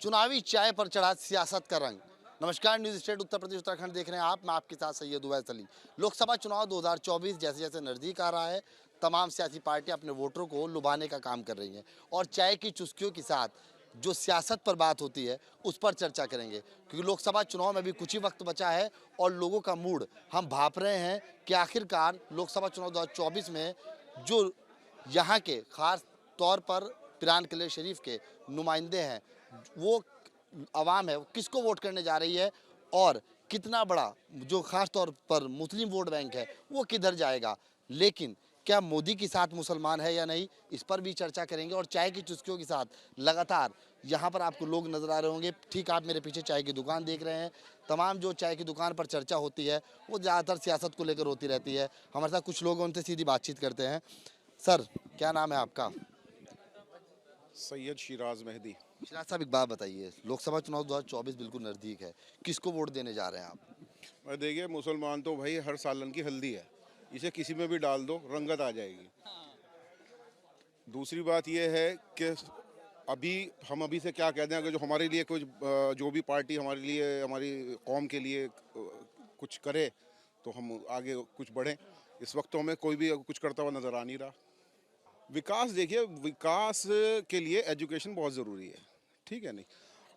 चुनावी चाय पर चढ़ा सियासत का रंग। नमस्कार, न्यूज स्टेट उत्तर प्रदेश उत्तराखंड देख रहे हैं आप। मैं आपके साथ सैयद उवैस अली। लोकसभा चुनाव 2024 जैसे जैसे नज़दीक आ रहा है, तमाम सियासी पार्टियां अपने वोटरों को लुभाने का काम कर रही हैं और चाय की चुस्कियों के साथ जो सियासत पर बात होती है उस पर चर्चा करेंगे, क्योंकि लोकसभा चुनाव में भी कुछ ही वक्त बचा है और लोगों का मूड हम भांप रहे हैं कि आखिरकार लोकसभा चुनाव 2024 में जो यहाँ के खास तौर पर पिरान किले शरीफ के नुमाइंदे हैं, वो आवाम है, वो किसको वोट करने जा रही है और कितना बड़ा जो खास तौर पर मुस्लिम वोट बैंक है वो किधर जाएगा। लेकिन क्या मोदी के साथ मुसलमान है या नहीं, इस पर भी चर्चा करेंगे। और चाय की चुस्कियों के साथ लगातार यहाँ पर आपको लोग नज़र आ रहे होंगे। ठीक आप मेरे पीछे चाय की दुकान देख रहे हैं। तमाम जो चाय की दुकान पर चर्चा होती है वो ज़्यादातर सियासत को लेकर होती रहती है। हमारे साथ कुछ लोग उनसे सीधी बातचीत करते हैं। सर, क्या नाम है आपका? सैयद शिराज मेहदी। शिराज साहब, एक बात बताइए, लोकसभा चुनाव 2024 बिल्कुल नज़दीक है, किसको वोट देने जा रहे हैं आप? मैं देखिए, मुसलमान तो भाई हर सालन की हल्दी है, इसे किसी में भी डाल दो रंगत आ जाएगी। दूसरी बात यह है कि अभी से क्या कहते हैं, अगर जो हमारे लिए कुछ जो भी पार्टी हमारे लिए हमारी कौम के लिए कुछ करे तो हम आगे कुछ बढ़ें। इस वक्त तो हमें कोई भी कुछ करता हुआ नज़र आ नहीं रहा। विकास देखिए, विकास के लिए एजुकेशन बहुत ज़रूरी है, ठीक है नहीं।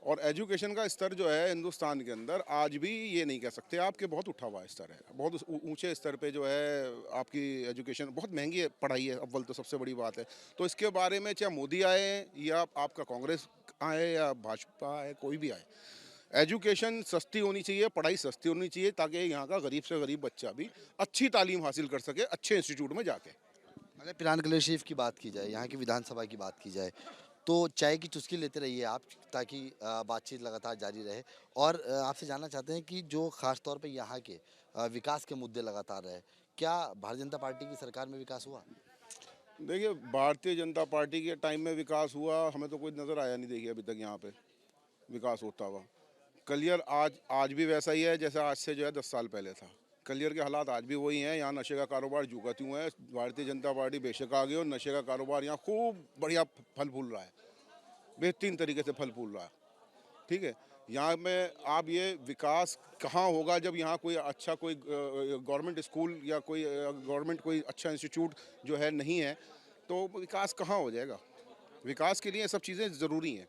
और एजुकेशन का स्तर जो है हिंदुस्तान के अंदर आज भी ये नहीं कह सकते आपके बहुत उठा हुआ स्तर है, बहुत ऊंचे स्तर पे जो है आपकी एजुकेशन बहुत महंगी है, पढ़ाई है अव्वल तो सबसे बड़ी बात है। तो इसके बारे में चाहे मोदी आए या आपका कांग्रेस आए या भाजपा आए, कोई भी आए, एजुकेशन सस्ती होनी चाहिए, पढ़ाई सस्ती होनी चाहिए, ताकि यहाँ का गरीब से गरीब बच्चा भी अच्छी तालीम हासिल कर सके अच्छे इंस्टीट्यूट में जाके। अगर पिरान किले शरीफ की बात की जाए, यहाँ की विधानसभा की बात की जाए, तो चाय की चुस्की लेते रहिए आप, ताकि बातचीत लगातार जारी रहे। और आपसे जानना चाहते हैं कि जो खास तौर पे यहाँ के विकास के मुद्दे लगातार रहे, क्या भारतीय जनता पार्टी की सरकार में विकास हुआ? देखिए, भारतीय जनता पार्टी के टाइम में विकास हुआ हमें तो कोई नज़र आया नहीं, देखिए अभी तक यहाँ पे विकास होता हुआ। कलियर आज भी वैसा ही है जैसा आज से जो है 10 साल पहले था। कलियर के हालात आज भी वही हैं। यहाँ नशे का कारोबार जू का त्यों है। भारतीय जनता पार्टी बेशक आ गई और नशे का कारोबार यहाँ खूब बढ़िया फल फूल रहा है, बेहतरीन तरीके से फल फूल रहा है, ठीक है। यहाँ में आप ये विकास कहाँ होगा जब यहाँ कोई अच्छा कोई गवर्नमेंट स्कूल या कोई गवर्नमेंट कोई अच्छा इंस्टीट्यूट जो है नहीं है, तो विकास कहाँ हो जाएगा। विकास के लिए ये सब चीज़ें ज़रूरी हैं।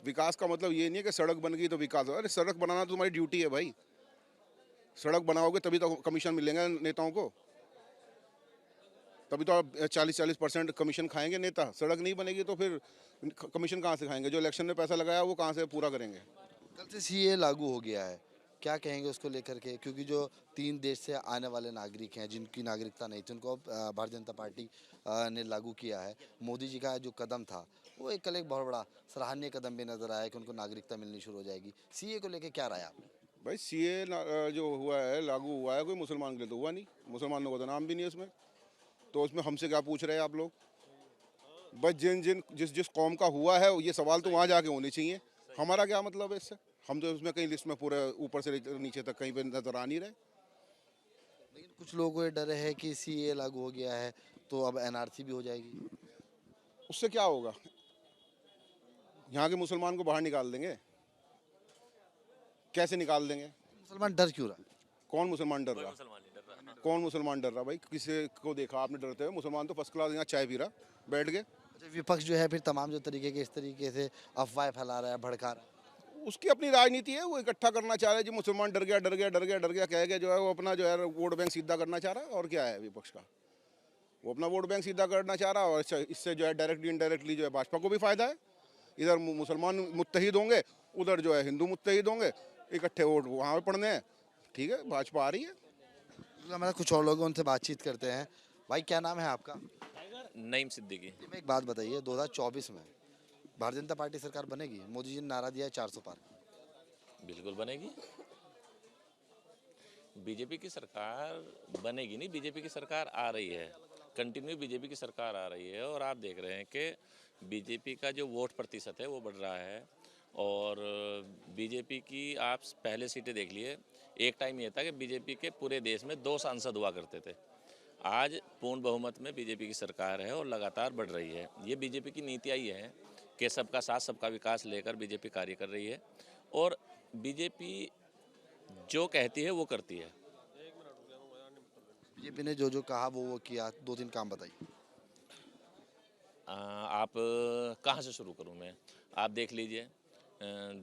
विकास का मतलब ये नहीं है कि सड़क बन गई तो विकास हो। अरे सड़क बनाना तो तुम्हारी ड्यूटी है भाई। सड़क बनाओगे तभी तो कमीशन मिलेंगे नेताओं को, तभी तो आप 40% कमीशन खाएंगे नेता। सड़क नहीं बनेगी तो फिर कमीशन कहाँ से खाएंगे? जो इलेक्शन में पैसा लगाया वो कहाँ से पूरा करेंगे? कल से सीए लागू हो गया है, क्या कहेंगे उसको लेकर के? क्योंकि जो 3 देश से आने वाले नागरिक हैं, जिनकी नागरिकता नहीं थी, उनको अब भारतीय जनता पार्टी ने लागू किया है। मोदी जी का जो कदम था वो कल एक बहुत बड़ा सराहनीय कदम भी नजर आया कि उनको नागरिकता मिलनी शुरू हो जाएगी। सीए को लेकर क्या राय आपने? भाई सीए जो हुआ है, लागू हुआ है, कोई मुसलमान के लिए तो हुआ नहीं। मुसलमानों का तो नाम भी नहीं है उसमें, तो उसमें हमसे क्या पूछ रहे हैं आप लोग? बस जिस जिस कौम का हुआ है ये सवाल तो वहाँ जाके होने चाहिए। हमारा क्या मतलब है इससे? हम तो उसमें कहीं लिस्ट में पूरे ऊपर से नीचे तक कहीं पे नजर आ नहीं रहे। लेकिन कुछ लोगों को ये डर है कि सीए लागू हो गया है तो अब एनआरसी भी हो जाएगी। उससे क्या होगा? यहाँ के मुसलमान को बाहर निकाल देंगे। कैसे निकाल देंगे? मुसलमान डर क्यों रहा? कौन मुसलमान डर रहा? कौन मुसलमान डर रहा भाई? किसी को देखा आपने डरते हुए? मुसलमान तो फर्स्ट क्लास यहाँ चाय पी रहा बैठ के। अच्छा, विपक्ष जो है फिर तमाम जो तरीके के इस तरीके से अफवाहें फैला रहा है, भड़का रहा है। उसकी अपनी राजनीति है, वो इकट्ठा करना चाह रहा है जी। मुसलमान डर गया डर गया डर गया डर गया कह के जो है वो अपना जो है वोट बैंक सीधा करना चाह रहा है। और क्या है विपक्ष का? वो अपना वोट बैंक सीधा करना चाह रहा है और इससे जो है डायरेक्टली इनडायरेक्टली जो है भाजपा को भी फायदा है। इधर मुसलमान मुत्तहिद होंगे, उधर जो है हिंदू मुत्तहिद होंगे, इकट्ठे वोट वहाँ पे पड़ने हैं। ठीक है, भाजपा आ रही है। हमारा कुछ और लोग उनसे बातचीत करते हैं। भाई, क्या नाम है आपका? नईम सिद्दीकी। जी, मैं एक बात बताइए, 2024 में भारतीय जनता पार्टी सरकार बनेगी? मोदी जी ने नारा दिया है 400 पार। बिल्कुल बनेगी। बीजेपी की सरकार बनेगी नहीं, बीजेपी की सरकार आ रही है। कंटिन्यू बीजेपी की सरकार आ रही है और आप देख रहे हैं कि बीजेपी का जो वोट प्रतिशत है वो बढ़ रहा है। और बीजेपी की आप पहले सीटें देख लिए, एक टाइम ये था कि बीजेपी के पूरे देश में 2 सांसद हुआ करते थे। आज पूर्ण बहुमत में बीजेपी की सरकार है और लगातार बढ़ रही है। ये बीजेपी की नीति आई है कि सबका साथ सबका विकास लेकर बीजेपी कार्य कर रही है और बीजेपी जो कहती है वो करती है। बीजेपी ने जो जो कहा वो किया, 2-3 काम बताइए। आप कहाँ से शुरू करूँ मैं? आप देख लीजिए,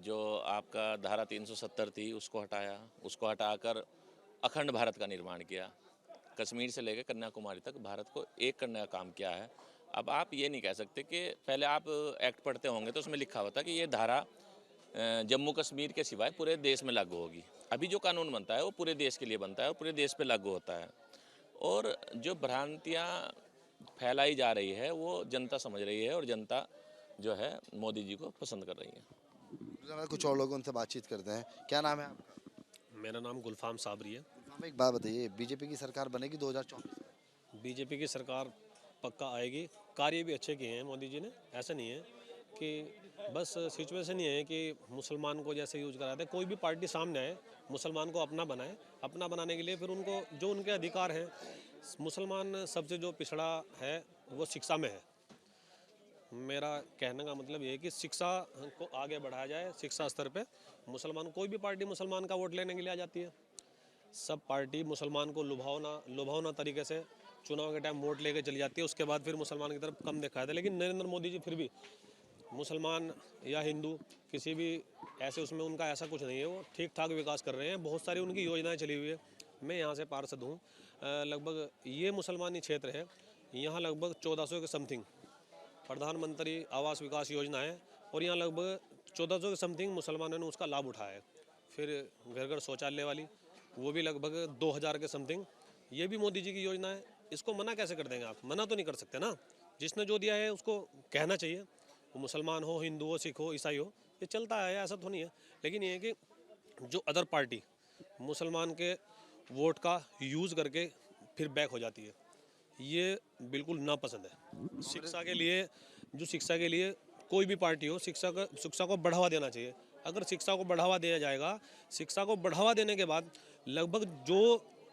जो आपका धारा 370 थी उसको हटाया, उसको हटाकर अखंड भारत का निर्माण किया। कश्मीर से लेकर कन्याकुमारी तक भारत को एक करने का काम किया है। अब आप ये नहीं कह सकते कि पहले आप एक्ट पढ़ते होंगे तो उसमें लिखा होता कि ये धारा जम्मू कश्मीर के सिवाय पूरे देश में लागू होगी। अभी जो कानून बनता है वो पूरे देश के लिए बनता है और पूरे देश पे लागू होता है। और जो भ्रांतियाँ फैलाई जा रही है वो जनता समझ रही है और जनता जो है मोदी जी को पसंद कर रही है। ज़रा कुछ और लोगों उनसे बातचीत करते हैं। क्या नाम है आपका? मेरा नाम गुलफाम साबरी है। हमें एक बात बताइए, बीजेपी की सरकार बनेगी 2024 में? बीजेपी की सरकार पक्का आएगी। कार्य भी अच्छे किए हैं मोदी जी ने। ऐसा नहीं है कि बस सिचुएशन ये है कि मुसलमान को जैसे यूज कराते हैं, कोई भी पार्टी सामने आए मुसलमान को अपना बनाए। अपना बनाने के लिए फिर उनको जो उनके अधिकार हैं, मुसलमान सबसे जो पिछड़ा है वो शिक्षा में है। मेरा कहने का मतलब ये है कि शिक्षा को आगे बढ़ाया जाए। शिक्षा स्तर पे मुसलमान, कोई भी पार्टी मुसलमान का वोट लेने के लिए आ जाती है। सब पार्टी मुसलमान को लुभावना तरीके से चुनाव के टाइम वोट लेके चली जाती है। उसके बाद फिर मुसलमान की तरफ कम देखा जाता है। लेकिन नरेंद्र मोदी जी फिर भी मुसलमान या हिंदू किसी भी ऐसे उसमें उनका ऐसा कुछ नहीं है। वो ठीक ठाक विकास कर रहे हैं। बहुत सारी उनकी योजनाएं चली हुई है। मैं यहाँ से पार्षद हूँ। लगभग ये मुसलमानी क्षेत्र है, यहाँ लगभग 1400 के समथिंग प्रधानमंत्री आवास विकास योजना है और यहाँ लगभग 1400 के समथिंग मुसलमानों ने उसका लाभ उठाया है। फिर घर घर शौचालय वाली वो भी लगभग 2000 के समथिंग, ये भी मोदी जी की योजना है। इसको मना कैसे कर देंगे आप? मना तो नहीं कर सकते ना। जिसने जो दिया है उसको कहना चाहिए। वो मुसलमान हो, हिंदू हो, सिख हो, ईसाई हो, ये चलता है, ऐसा तो नहीं है। लेकिन ये है कि जो अदर पार्टी मुसलमान के वोट का यूज़ करके फिर बैक हो जाती है, ये बिल्कुल नापसंद है। शिक्षा के लिए कोई भी पार्टी हो, शिक्षा को बढ़ावा देना चाहिए। अगर शिक्षा को बढ़ावा दिया जाएगा, शिक्षा को बढ़ावा देने के बाद लगभग जो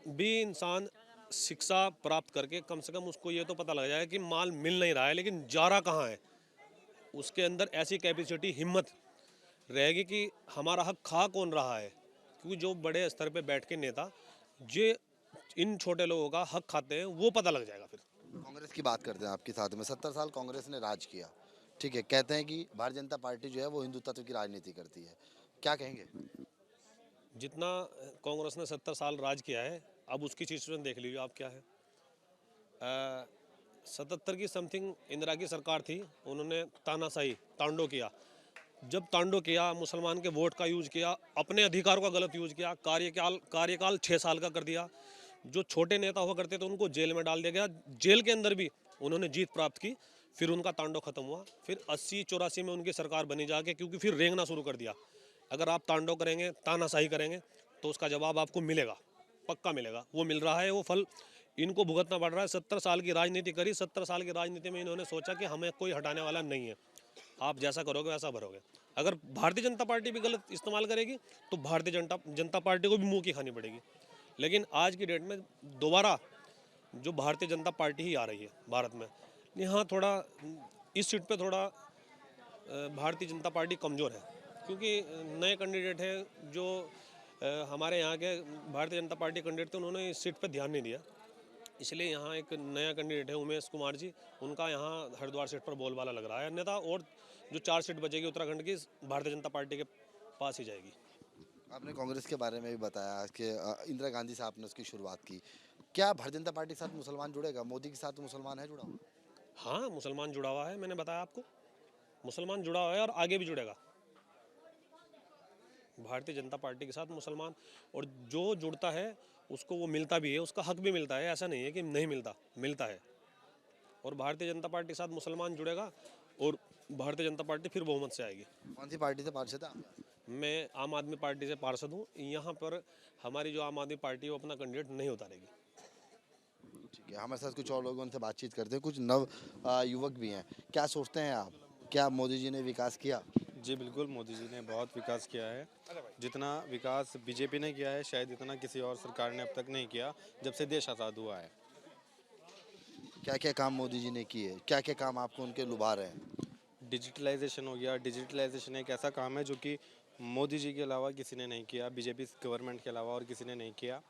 भी इंसान शिक्षा प्राप्त करके कम से कम उसको ये तो पता लग जाएगा कि माल मिल नहीं रहा है लेकिन जा रहा कहाँ है। उसके अंदर ऐसी कैपेसिटी, हिम्मत रहेगी कि हमारा हक खा कौन रहा है। क्योंकि जो बड़े स्तर पे बैठ के नेता ये इन छोटे लोगों का हक खाते हैं, वो पता लग जाएगा फिर। कांग्रेस की बात करते हैं आपके साथ में। 70 साल कांग्रेस ने राज किया, ठीक है। कहते हैं कि भारतीय जनता पार्टी जो है वो हिंदुत्व की राजनीति करती है, क्या कहेंगे? जितना कांग्रेस ने 70 साल राज किया है, अब उसकी सिचुएशन देख लीजिए आप क्या है। 77 की समथिंग इंदिरा की सरकार थी, उन्होंने तानाशाही तांडव किया। जब तांडव किया, मुसलमान के वोट का यूज किया, अपने अधिकार का गलत यूज किया, कार्यकाल 6 साल का कर दिया। जो छोटे नेता हुआ करते थे उनको जेल में डाल दिया गया। जेल के अंदर भी उन्होंने जीत प्राप्त की। फिर उनका तांडव खत्म हुआ। फिर 80-84 में उनकी सरकार बनी जाके, क्योंकि फिर रेंगना शुरू कर दिया। अगर आप तांडव करेंगे, तानाशाही करेंगे तो उसका जवाब आपको मिलेगा, पक्का मिलेगा। वो मिल रहा है, वो फल इनको भुगतना पड़ रहा है। 70 साल की राजनीति करी, 70 साल की राजनीति में इन्होंने सोचा कि हमें कोई हटाने वाला नहीं है, आप जैसा करोगे वैसा भरोगे। अगर भारतीय जनता पार्टी भी गलत इस्तेमाल करेगी तो भारतीय जनता पार्टी को भी मुंह की खानी पड़ेगी। लेकिन आज की डेट में दोबारा जो भारतीय जनता पार्टी ही आ रही है भारत में, यहाँ थोड़ा इस सीट पे थोड़ा भारतीय जनता पार्टी कमज़ोर है। क्योंकि नए कैंडिडेट हैं जो हमारे यहाँ के भारतीय जनता पार्टी कैंडिडेट थे, उन्होंने इस सीट पे ध्यान नहीं दिया। इसलिए यहाँ एक नया कैंडिडेट है उमेश कुमार जी, उनका यहाँ हरिद्वार सीट पर बोलबाला लग रहा है। अन्यथा और जो 4 सीट बचेगी उत्तराखंड की, भारतीय जनता पार्टी के पास ही जाएगी। आपने कांग्रेस के बारे में भी बताया कि इंदिरा गांधी से आपने उसकी शुरुआत की। क्या भारतीय जनता पार्टी के साथ मुसलमान जुड़ेगा? मोदी के साथ तो मुसलमान है जुड़ा हुआ? हाँ, मुसलमान जुड़ा हुआ है। मैंने बताया आपको, मुसलमान जुड़ा हुआ है और आगे भी जुड़ेगा भारतीय जनता पार्टी के साथ मुसलमान। और जो जुड़ता है उसको वो मिलता भी है, उसका हक भी मिलता है। ऐसा नहीं है कि नहीं मिलता, मिलता है। और भारतीय जनता पार्टी के साथ मुसलमान जुड़ेगा और भारतीय जनता पार्टी फिर बहुमत से आएगी। कौन सी पार्टी से पार्षद है आप? मैं आम आदमी पार्टी से पार्षद हूँ। यहाँ पर हमारी जो आम आदमी पार्टी है वो अपना कैंडिडेट नहीं उतारेगी। ठीक है, हमारे साथ कुछ और लोग उनसे बातचीत करते हैं। कुछ नव युवक भी हैं। क्या सोचते हैं आप, क्या मोदी जी ने विकास किया? जी बिल्कुल, मोदी जी ने बहुत विकास किया है। जितना विकास बीजेपी ने किया है शायद इतना किसी और सरकार ने अब तक नहीं किया जब से देश आज़ाद हुआ है। क्या क्या काम मोदी जी ने किए? क्या क्या काम आपको उनके लुभा रहे हैं? डिजिटलाइजेशन हो गया। डिजिटलाइजेशन एक ऐसा काम है जो कि मोदी जी के अलावा किसी ने नहीं किया, बीजेपी गवर्नमेंट के अलावा और किसी ने नहीं किया।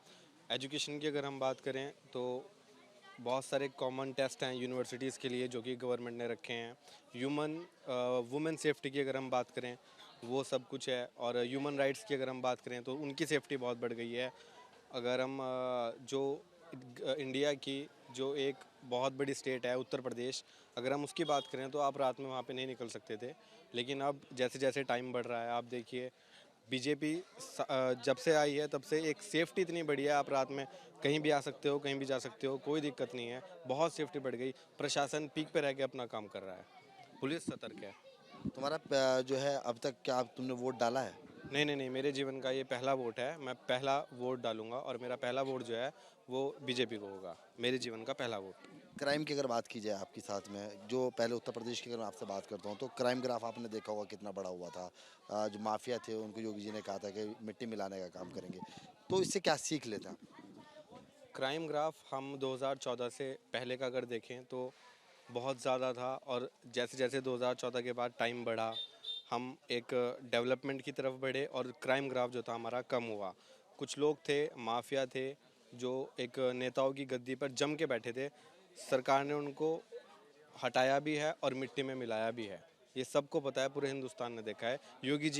एजुकेशन की अगर हम बात करें तो बहुत सारे कॉमन टेस्ट हैं यूनिवर्सिटीज़ के लिए जो कि गवर्नमेंट ने रखे हैं। वुमेन सेफ्टी की अगर हम बात करें वो सब कुछ है, और ह्यूमन राइट्स की अगर हम बात करें तो उनकी सेफ्टी बहुत बढ़ गई है। अगर हम जो इंडिया की जो एक बहुत बड़ी स्टेट है उत्तर प्रदेश, अगर हम उसकी बात करें तो आप रात में वहाँ पे नहीं निकल सकते थे, लेकिन अब जैसे जैसे टाइम बढ़ रहा है आप देखिए बीजेपी जब से आई है तब से एक सेफ्टी इतनी बढ़ी है, आप रात में कहीं भी आ सकते हो, कहीं भी जा सकते हो, कोई दिक्कत नहीं है। बहुत सेफ्टी बढ़ गई, प्रशासन पीक पे रह के अपना काम कर रहा है, पुलिस सतर्क है। तुम्हारा जो है अब तक क्या तुमने वोट डाला है? नहीं, मेरे जीवन का ये पहला वोट है। मैं पहला वोट डालूंगा और मेरा पहला वोट जो है वो बीजेपी को होगा। मेरे जीवन का पहला वोट। क्राइम की अगर बात की जाए आपके साथ में, जो पहले उत्तर प्रदेश की अगर मैं आपसे बात करता हूँ तो क्राइम ग्राफ आपने देखा होगा कितना बड़ा हुआ था। जो माफिया थे उनको योगी जी ने कहा था कि मिट्टी मिलाने का काम करेंगे, तो इससे क्या सीख लेते हैं? क्राइम ग्राफ हम 2014 से पहले का अगर देखें तो बहुत ज़्यादा था, और जैसे जैसे 2014 के बाद टाइम बढ़ा हम एक डेवलपमेंट की तरफ बढ़े और क्राइम ग्राफ जो था हमारा कम हुआ। कुछ लोग थे, माफिया थे, जो एक नेताओं की गद्दी पर जम के बैठे थे, सरकार ने उनको हटाया भी है और मिट्टी में मिलाया भी है। ये सबको पता है, पूरे हिंदुस्तान ने देखा है। योगी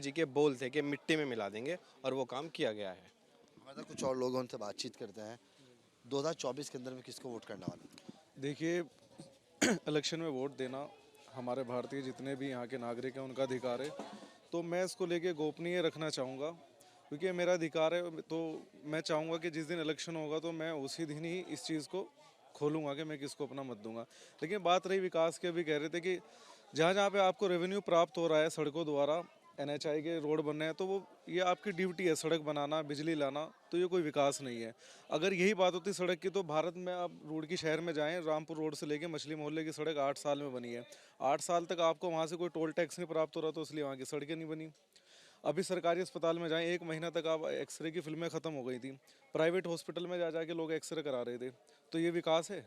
जी के बोल थे कि मिट्टी में मिला देंगे और वो काम किया गया है। हमारे साथ कुछ और लोग हैं, उनसे बातचीत करते हैं। 2024 के अंदर में किसको वोट करने वाले? देखिए, इलेक्शन में वोट देना हमारे भारतीय जितने भी यहाँ के नागरिक हैं उनका अधिकार है, तो मैं इसको लेके गोपनीय रखना चाहूँगा क्योंकि मेरा अधिकार है। तो मैं चाहूँगा कि जिस दिन इलेक्शन होगा तो मैं उसी दिन ही इस चीज़ को खोलूँगा कि मैं किसको अपना मत दूंगा। लेकिन बात रही विकास के, भी कह रहे थे कि जहाँ जहाँ पे आपको रेवेन्यू प्राप्त हो रहा है सड़कों द्वारा, NHI के रोड बन रहे हैं, तो वो ये आपकी ड्यूटी है सड़क बनाना, बिजली लाना, तो ये कोई विकास नहीं है। अगर यही बात होती सड़क की तो भारत में आप रुड़की शहर में जाएं, रामपुर रोड से लेके मछली मोहल्ले की सड़क 8 साल में बनी है। 8 साल तक आपको वहाँ से कोई टोल टैक्स नहीं प्राप्त हो रहा, तो इसलिए वहाँ की सड़कें नहीं बनी। अभी सरकारी अस्पताल में जाएं, 1 महीना तक आप एक्सरे की फिल्में ख़त्म हो गई थी। प्राइवेट हॉस्पिटल में जा जाके लोग एक्सरे करा रहे थे, तो ये विकास है?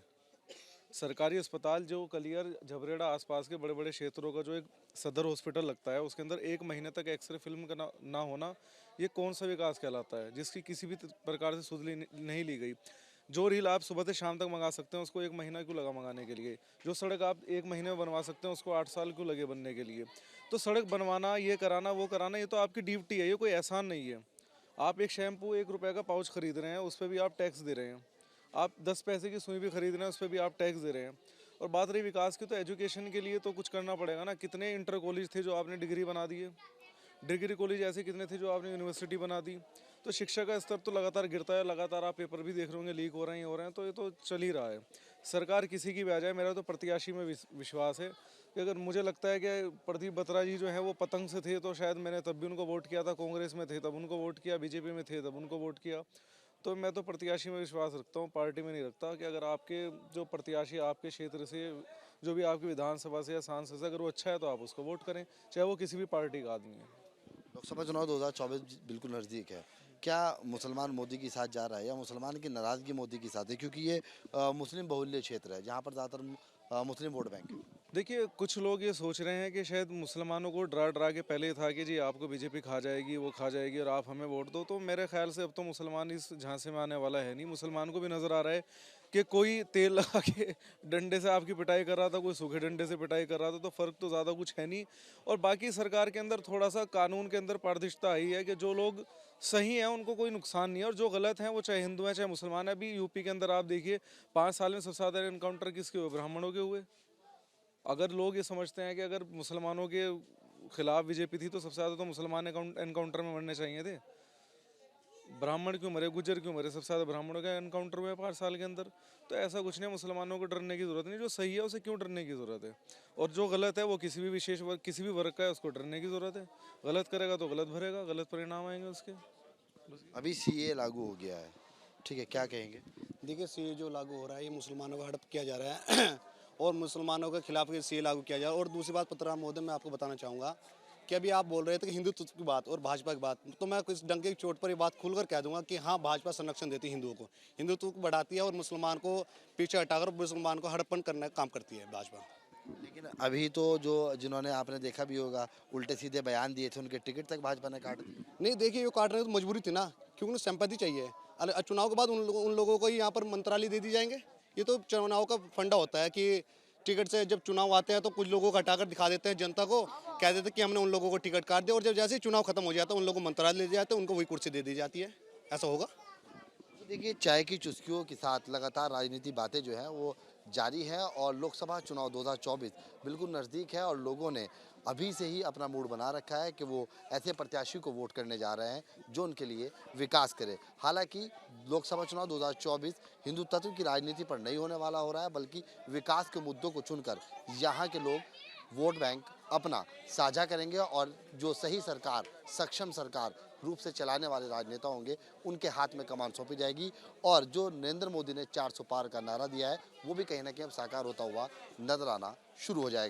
सरकारी अस्पताल जो कलियर झबरेड़ा आसपास के बड़े बड़े क्षेत्रों का जो एक सदर हॉस्पिटल लगता है, उसके अंदर 1 महीने तक एक्सरे फिल्म का ना होना, ये कौन सा विकास कहलाता है? जिसकी किसी भी प्रकार से सुध नहीं ली गई। जो रील आप सुबह से शाम तक मंगा सकते हैं उसको 1 महीना क्यों लगा मंगाने के लिए? जो सड़क आप 1 महीने में बनवा सकते हैं उसको 8 साल क्यों लगे बनने के लिए? तो सड़क बनवाना, ये कराना, वो कराना, ये तो आपकी ड्यूटी है, ये कोई एहसान नहीं है। आप एक शैम्पू 1 रुपये का पाउच खरीद रहे हैं, उस पर भी आप टैक्स दे रहे हैं। आप 10 पैसे की सुई भी खरीद रहे हैं, उस पर भी आप टैक्स दे रहे हैं। और बात रही विकास की, तो एजुकेशन के लिए तो कुछ करना पड़ेगा ना। कितने इंटर कॉलेज थे जो आपने डिग्री बना दी है? डिग्री कॉलेज ऐसे कितने थे जो आपने यूनिवर्सिटी बना दी? तो शिक्षा का स्तर तो लगातार गिरता है, लगातार आप पेपर भी देख रहे होंगे, लीक हो रहे हैं, तो ये तो चल ही रहा है। सरकार किसी की भी आ जाए, मेरा तो प्रत्याशी में विश्वास है कि अगर मुझे लगता है कि प्रदीप बत्रा जी जो है वो पतंग से थे, तो शायद मैंने तब भी उनको वोट किया था। कांग्रेस में थे तब उनको वोट किया, बीजेपी में थे तब उनको वोट किया। तो मैं तो प्रत्याशी में विश्वास रखता हूँ, पार्टी में नहीं रखता। कि अगर आपके जो प्रत्याशी आपके क्षेत्र से, जो भी आपकी विधानसभा से या सांसद से, अगर वो अच्छा है तो आप उसको वोट करें, चाहे वो किसी भी पार्टी का आदमी है। लोकसभा चुनाव 2024 बिल्कुल नज़दीक है। क्या मुसलमान मोदी के साथ जा रहा है या मुसलमान की नाराज़गी मोदी के साथ है? क्योंकि ये मुस्लिम बहुल्य क्षेत्र है जहाँ पर ज़्यादातर मुस्लिम वोट बैंक है। देखिए, कुछ लोग ये सोच रहे हैं कि शायद मुसलमानों को डरा डरा के, पहले था कि जी आपको बीजेपी खा जाएगी, वो खा जाएगी और आप हमें वोट दो। तो मेरे ख्याल से अब तो मुसलमान इस झांसे में आने वाला है नहीं। मुसलमान को भी नज़र आ रहा है कि कोई तेल लगा के डंडे से आपकी पिटाई कर रहा था, कोई सूखे डंडे से पिटाई कर रहा था, तो फ़र्क तो ज़्यादा कुछ है नहीं। और बाकी सरकार के अंदर थोड़ा सा कानून के अंदर पारदर्शिता आई है कि जो लोग सही हैं उनको कोई नुकसान नहीं है, और जो गलत हैं वो चाहे हिंदू हैं चाहे मुसलमान हैं। अभी यूपी के अंदर आप देखिए 5 साल में सबसे ज़्यादा एनकाउंटर किसके हुए? ब्राह्मणों के हुए। अगर लोग ये समझते हैं कि अगर मुसलमानों के खिलाफ बीजेपी थी तो सबसे ज़्यादा तो मुसलमान एनकाउंटर में मरने चाहिए थे। ब्राह्मण क्यों मरे, गुज्जर क्यों मरे? सबसे ज़्यादा ब्राह्मणों का एनकाउंटर हुआ 5 साल के अंदर। तो ऐसा कुछ नहीं, मुसलमानों को डरने की ज़रूरत नहीं। जो सही है उसे क्यों डरने की ज़रूरत है? और जो गलत है वो किसी भी विशेष वर्ग, किसी भी वर्ग का है, उसको डरने की ज़रूरत है। गलत करेगा तो गलत भरेगा, गलत परिणाम आएंगे उसके। अभी CA लागू हो गया है, ठीक है, क्या कहेंगे? देखिए, सीए जो लागू हो रहा है ये मुसलमानों का हड़प किया जा रहा है और मुसलमानों के खिलाफ ये सीए लागू किया जा रहा है। और दूसरी बात पत्रकार महोदय, मैं आपको बताना चाहूँगा कि अभी आप बोल रहे थे कि हिंदुत्व की बात और भाजपा की बात, तो मैं इस डंके की चोट पर ये बात खुलकर कह दूंगा कि हाँ, भाजपा संरक्षण देती है हिंदुओं को, हिंदुत्व को बढ़ाती है और मुसलमान को पीछे हटाकर मुसलमान को हड़पन करने का काम करती है भाजपा। लेकिन अभी तो जो जिन्होंने आपने देखा भी होगा उल्टे सीधे बयान दिए थे, उनके टिकट तक भाजपा ने काट दिए। नहीं देखिए, ये काट रहे तो मजबूरी थी ना, क्योंकि उन्हें संपत्ति चाहिए। चुनाव के बाद उन लोगों को ही यहाँ पर मंत्रालय दे दी जाएंगे। ये तो चुनाव का फंडा होता है कि टिकट से जब चुनाव आते हैं तो कुछ लोगों को हटाकर दिखा देते हैं जनता को, कह देते हैं कि हमने उन लोगों को टिकट काट दिया, और जब जैसे ही चुनाव खत्म हो जाता है उन लोगों को मंत्रालय ले जाते हैं, उनको वही कुर्सी दे दी जाती है। ऐसा होगा? तो देखिए, चाय की चुस्कियों के साथ लगातार राजनीति बातें जो हैं वो जारी है और लोकसभा चुनाव 2024 बिल्कुल नज़दीक है और लोगों ने अभी से ही अपना मूड बना रखा है कि वो ऐसे प्रत्याशी को वोट करने जा रहे हैं जो उनके लिए विकास करे। हालांकि लोकसभा चुनाव 2024 हिंदुत्व की राजनीति पर नहीं होने वाला हो रहा है, बल्कि विकास के मुद्दों को चुनकर यहाँ के लोग वोट बैंक अपना साझा करेंगे और जो सही सरकार, सक्षम सरकार रूप से चलाने वाले राजनेता होंगे उनके हाथ में कमान सौंपी जाएगी और जो नरेंद्र मोदी ने 400 पार का नारा दिया है वो भी कहीं ना कहीं अब साकार होता हुआ नजर आना शुरू हो जाएगा।